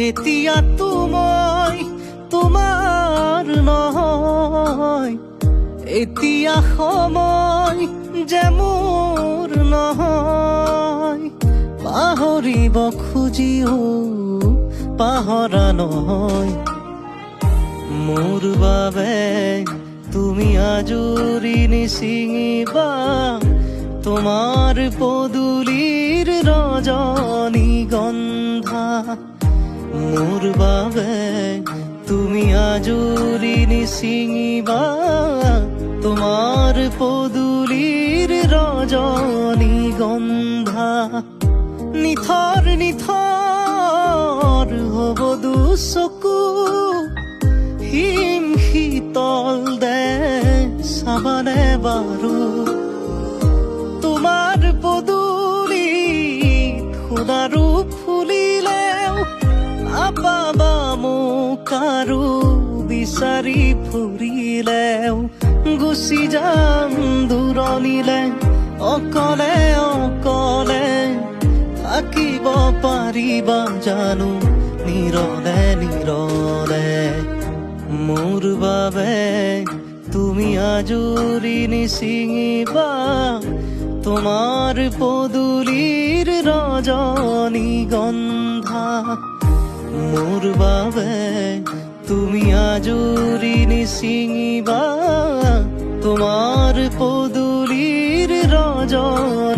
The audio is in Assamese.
এতিয়াতো মই তোমাৰ নহয়, এতিয়া সময় যে মোৰ নহয়। পাহৰিব খুজিও পাহৰা নহয়, মোৰ বাবে তুমি আজৰি নিছিঙিবা তোমাৰ পদূলিৰ ৰজনীগন্ধা। মোৰ বাবে তুমি আজৰি নিছিঙিবা তোমাৰ পদূলিৰ ৰজনীগন্ধা। নিথৰ নিথৰ হ'ব দুচকু, হিম শীতল দে চাবানে বাৰু। তোমাৰ পদূলিত সোণাৰু ফুলিলেও নাপাবা মোক আৰু, বিচাৰি ফুৰিলেও গুচি যাম দূৰণিলে। অকলে অকলে থাকিব পাৰিবা জানো নীৰৱে নীৰৱে। মোৰ বাবে তুমি আজৰি নিছিঙিবা তোমাৰ পদূলিৰ ৰজনীগন্ধা। মোৰ বাবে তুমি আজৰি নিছিঙিবা তোমাৰ পদূলিৰ ৰজনীগন্ধা।